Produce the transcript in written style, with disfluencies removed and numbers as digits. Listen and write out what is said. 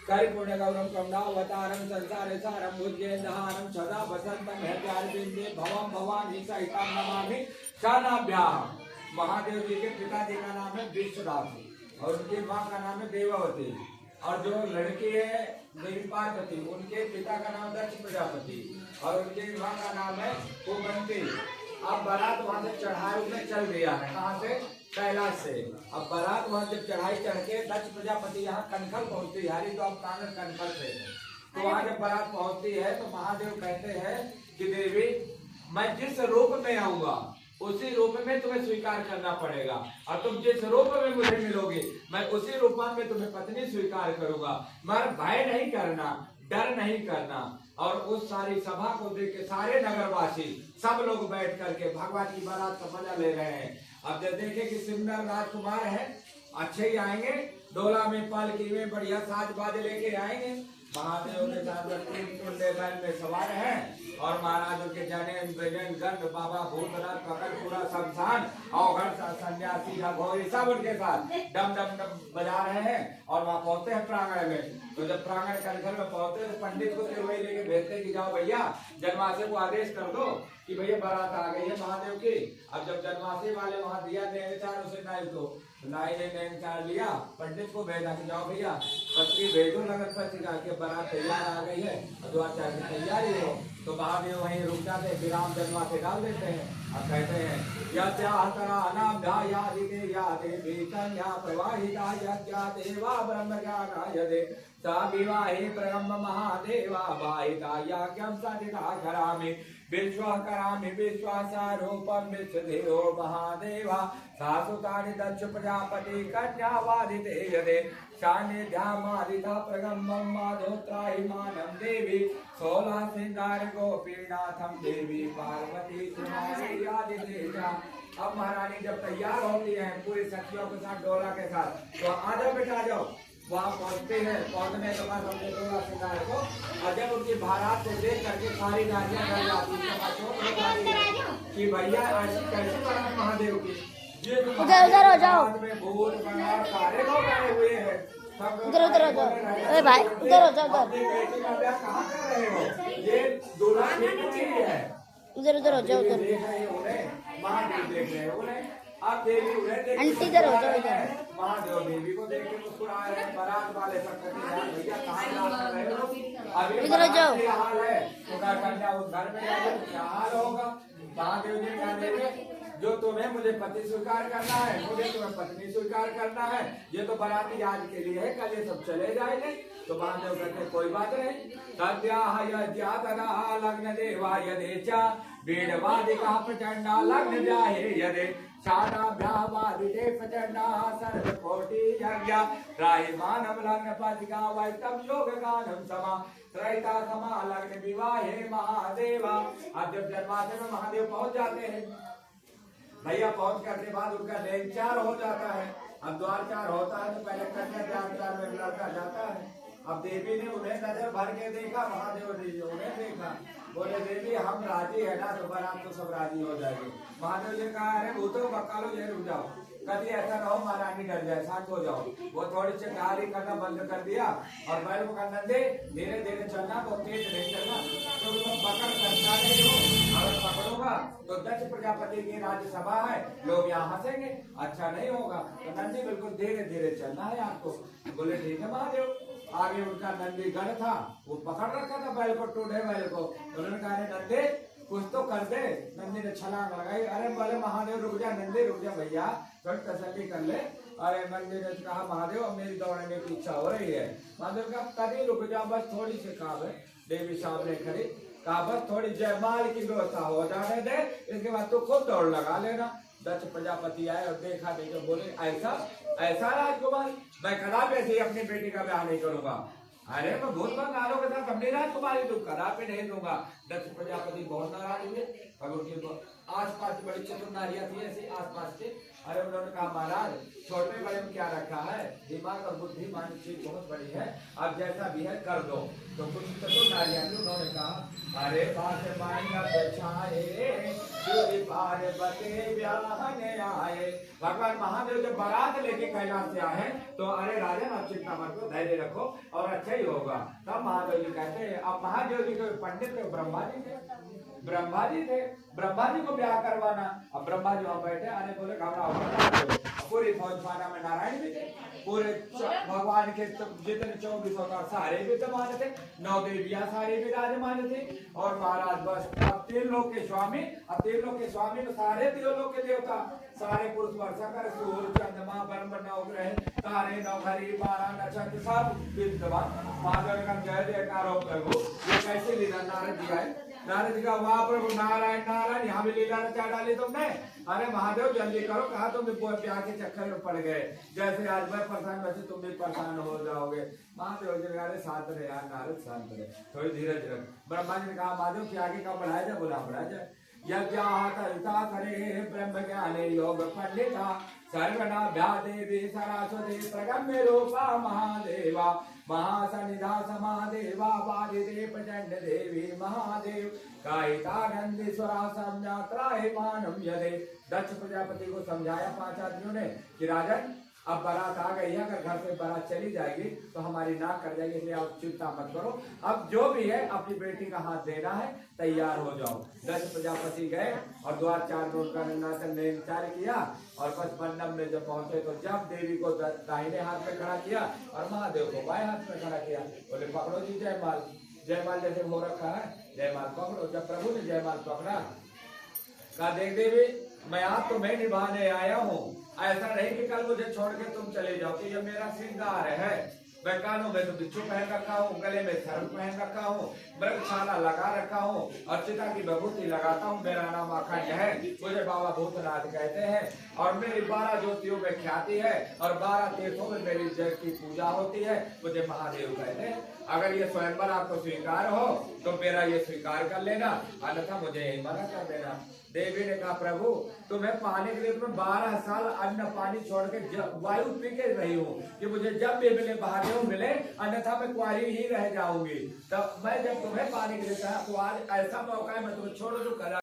करिपुण्य गौरम कमलावतारम संसारे सारम भुजगेन्द्रहारम सदा वसंतम हृदयारविंदे भवम भवानी सहितम नमामि शानाभ्याम। महादेव जी के पिताजी का नाम है विश्वनाथ और उनकी माँ का नाम है देवावती, और जो लड़की है देवी पार्वती, उनके पिता का नाम दक्ष प्रजापति और उनकी माँ का नाम है कुमंती। अब बारात वहां से चढ़ाई में चल गया है, कहाँ से? कैलाश से। अब बारात वहां जब चढ़ाई चढ़ के दक्ष प्रजापति यहाँ कनखल पहुंचती है, तो अब कांगड़ कनखल से, तो वहां जब बारात पहुंचती है तो महादेव कहते हैं कि देवी मैं जिस रूप में आऊंगा उसी रूप में तुम्हें स्वीकार करना पड़ेगा, और तुम जिस रूप में मुझे मिलोगे मैं उसी रूप में तुम्हें पत्नी स्वीकार करूंगा। मगर भय नहीं करना, डर नहीं करना। और उस सारी सभा को देख के सारे नगरवासी सब लोग बैठ करके भगवान की बारात का मजा ले रहे हैं। अब जब देखे कि सिमरन राजकुमार है, अच्छे ही आएंगे, डोला में पालकी में बढ़िया साज बाज लेके आएंगे। महादेव के साथ बैल में सवार है और महाराज के जनेन बेजन गंध बाबा भूतनाथ पकड़ पूरा शमशान और सन्यासी अघोरी सब उनके साथ डम डम डम बजा रहे हैं। और वहाँ पहुंचते हैं प्रांगण में, तो जब प्रांगण कनखल में पहुंचते हैं तो पंडित को तिरुवई लेके भेजते कि जाओ भैया जनवासी को आदेश कर दो कि भैया बारात आ गई है महादेव की। अब जब जनवासी वाले वहाँ दिया नैनचार उसे नाई को नाई ने नैनचार लिया, पंडित को भेजा कि जाओ भैया पत्नी भेजो नगर पत्रिका के बारात तैयार आ गई है और द्वारचार की तैयारी हो। तो महादेव वहीं रुक जाते, विराम जनवासी डाल देते हैं। अब कहते हैं प्रवाहिता देवा ब्रह्म ज्ञानाय सा विवाहे ब्रह्म महादेवा वाहिता याज्ञं सदिता करामि विश्वा करामि विश्वासारूपं विश्वदेवो महादेवा सासुतानि दक्ष प्रजापति कन्यावादिते यदे सान्निध्यामादिता प्रगम्भं माधोत्राहिमानं देवी 16 सिंगार गोपीनाथम देवी पार्वती कुमारी आदितेजा। अब महारानी जब तैयार होती है पूरी सखियों के साथ डोला के साथ, तो आ जाओ बेटा जाओ। वहाँ पहुँचते हैं, पहुँचने के बाद हमने डोला सिंगार को, और जब उनकी बारात को देख करके सारी नारियां कर जाती है कि भैया ऐसी कैसी बारात महादेव की, उधर उधर हो जाओ, भूत बना सारे लोग आए हुए हैं, उधर उधर हो जाओ, अरे भाई उधर हो जाओ, कहाँ कर रहे हो? ये दूल्हा है, उधर उधर हो जाओ, उधर महादेव देख रहे हैं उन्हें। अब देवी उन्हें देख आंटी इधर हो जाओ, इधर महादेव देवी को देख के मुस्कुरा रहे हैं। बारात वाले सब कहते हैं भैया कहाँ जा रहे हो? अभी इधर हो जाओ। हाल है तो कन्या उस घर में जाओ, क्या हाल होगा? महादेव जी कहते जो तुम्हें मुझे पति स्वीकार करना है, मुझे तुम्हें पत्नी स्वीकार करना है, ये तो बाराती आज के लिए है, कल ये सब चले जाएंगे। तो महादेव कहते कोई बात नहीं। सद्याः यज्ञातनः लग्न देवा यदेचा वेदवादिका प्रचंडा लग्न जाहे यदे शानाभ्यावादिते प्रचंडा सर्वकोटि यज्ञ राहिमानम लग्न पतिका वैतम योग गानम समा त्रैता समा लग्न विवाहे महादेवा। अब जब जन्माष्टमी में महादेव पहुंच जाते हैं, भैया पहुंच करने बाद उनका नैनचार हो जाता है। अब द्वारचार होता है तो पहले कन्या द्वारचार में लड़का जाता है। अब देवी ने उन्हें नजर भर के देखा, महादेव ने उन्हें देखा, बोले देवी हम राजी है ना, तो बारात तो सब राजी हो जाएगी। महादेव जी कहा अरे भूतो बकालो ये रुक जाओ, कभी ऐसा ना हो महारानी डर जाए, शांत हो जाओ। वो थोड़ी सी गाली करना बंद कर दिया और बैल को कहना दे धीरे धीरे चलना, बहुत तेज नहीं चलना, तो तुम पकड़ सकता नहीं हो, अगर पकड़ोगा तो दक्ष प्रजापति की राज्यसभा है, लोग यहाँ हंसेंगे, अच्छा नहीं होगा। तो नंदी बिल्कुल धीरे धीरे चलना है आपको। बोले ठीक है महादेव। आगे उनका नंदी गढ़ था, वो पकड़ रखा था बैल को, टूटे बैल को। उन्होंने कहा नंदी कुछ तो कर दे। नंदी ने छलांग लगाई। अरे बोले महादेव रुक जा, नंदी रुक जा भैया, थोड़ी तसल्ली कर ले। अरे नंदी ने कहा महादेव मेरी दौड़ने की इच्छा हो रही है। महादेव कहा कभी रुक जा, बस थोड़ी सी काम है। देवी सामने खड़ी, कहा बस थोड़ी जयमाल की व्यवस्था हो जाने दे, इसके बाद तो खुद दौड़ लगा लेना। दक्ष प्रजापति आए और देखा देखो, बोले ऐसा ऐसा राजकुमार, मैं कदापि ऐसे अपनी बेटी का ब्याह नहीं करूंगा। अरे मैं भूत बंगालों के साथ अपनी राजकुमारी दूं, कदापि नहीं दूंगा। दक्ष प्रजापति बहुत नाराज हुए। अब उनके आस पास बड़ी चतुर नारियां थी ऐसी आस पास के, अरे उन्होंने कहा महाराज छोटे बड़े में क्या रखा है, दिमाग और बुद्धि मानी चीज बहुत बड़ी है, अब जैसा भी है कर दो। तो कुछ तो नारियां उन्होंने कहा अरे बात मानना बचाए पार्वती ब्याहने आए। भगवान महादेव जब बारात लेके कैलाश से आए तो अरे राजन आप चिंता मत करो, धैर्य रखो और अच्छा ही होगा। तब महादेव जी कहते हैं, अब महादेव जी के पंडित थे ब्रह्मा जी थे, ब्रह्मा जी थे, ब्रह्मा जी को ब्याह करवाना। अब ब्रह्मा जी वहां बैठे, अरे बोले घबराओ पूरी फौज खाना में नारायण भी थे, पूरे भगवान के जितने 24 अवतार सारे विद्यमान थे, 9 देवियां सारे विराजमान थे। और महाराज बस अब 3 लोक के स्वामी, अब 3 लोक के स्वामी में सारे 3 लोक के देवता, सारे पुरुष वर्षा कर सूर्य चंद्रमा ब्रह्म नवग्रह तारे नवहरी 12 नक्षत्र सब विद्यमान। महादेव का जय जयकार हो प्रभु। ये कैसे लीला नारद जी आए, नारद जी का वाह प्रभु नारायण नारायण, यहाँ भी लीला रचा डाली तुमने। अरे महादेव जल्दी करो, कहा तुम प्यार के चक्कर में पड़ गए, जैसे आज मैं परेशान वैसे तुम भी परेशान हो जाओगे। महादेव जी ने कहा शांत रहे यार नारद, शांत रहे, थोड़ी धीरज रख। ब्रह्मा जी ने कहा महादेव के आगे का बढ़ाया जाए, बोला बढ़ाया जाए। यज्ञाता करे ब्रह्म ज्ञाने योग पंडिता सर्वनाभ्या देवी सरस्वती प्रगम्य रूपा महादेवा महासनिधा समादेवा वादिदे प्रचंड देवी महादेव कायितानंदीश्वरा संज्ञात्राहि मानम यदे। दक्ष प्रजापति को समझाया 5 आदमियों ने कि राजन अब बारात आ गई है, अगर घर से बारात चली जाएगी तो हमारी नाक कट जाएगी, इसलिए आप चिंता मत करो। अब जो भी है अपनी बेटी का हाथ देना है, तैयार हो जाओ। दक्ष प्रजापति गए और द्वार 4 रोज का निचार किया और बस मंडप में जब पहुंचे तो जब देवी को दाहिने हाथ में खड़ा किया और महादेव को बाएं हाथ में खड़ा किया, बोले पकड़ो जी जयमाल। जयमाल जैसे हो रखा है, जयमाल पकड़ो। जब प्रभु ने जयमाल पकड़ा, कहा देख देवी मैं आप तुम्हें निभाने आया हूँ, ऐसा नहीं कि कल मुझे छोड़ के तुम चले जाओ, कि ये मेरा श्रृंगार है। मैं कानों में तो बिच्छू पहन रखा हूँ, गले में सर्प पहन रखा हूँ, मृगछाला लगा रखा हूँ और चिता की विभूति लगाता हूँ। मेरा नाम अखंड है, मुझे बाबा भूतनाथ कहते हैं और मेरी 12 ज्योतियों में ख्याति है और 12 तीर्थों में मेरी जय की पूजा होती है, मुझे महादेव कहते हैं। अगर ये स्वयंवर आपको स्वीकार हो तो मेरा ये स्वीकार कर लेना, अन्यथा मुझे यही मना कर देना। देवी ने कहा प्रभु तुम्हें पाने के लिए मैं 12 साल अन्न पानी छोड़ के वायु पी के रही हूँ कि मुझे जब भी मिले महादेव मिले, अन्यथा मैं कुंवारी ही रह जाऊंगी। तब मैं जब तुम्हें पाने के लिए कहा तो आज ऐसा मौका है मैं तुम्हें छोड़ दूं।